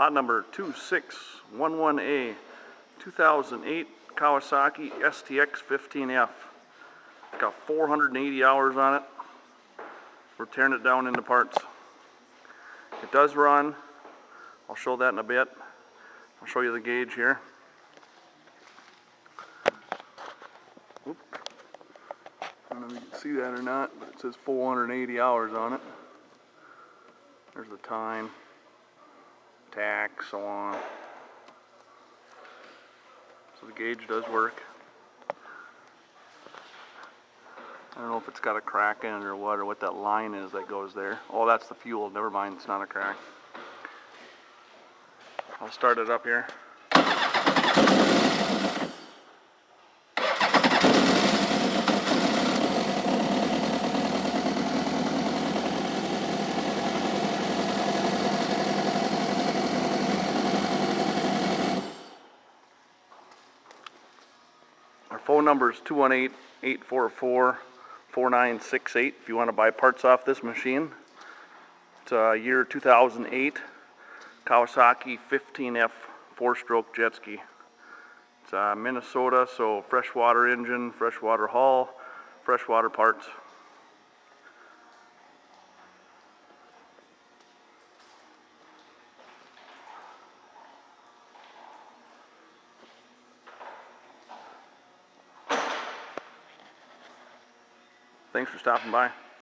Lot number 2611A, 2008 Kawasaki STX 15F. It's got 480 hours on it. We're tearing it down into parts. It does run. I'll show that in a bit. I'll show you the gauge here. Oop. I don't know if you can see that or not, but it says 480 hours on it. There's the time, tack, so on. So the gauge does work. I don't know if it's got a crack in it or what that line is that goes there. Oh, that's the fuel. Never mind, it's not a crack. I'll start it up here. Our phone number is 218-844-4968 if you want to buy parts off this machine. It's a year 2008 Kawasaki 15F 4-stroke jet ski. It's Minnesota, so freshwater engine, freshwater hull, freshwater parts. Thanks for stopping by.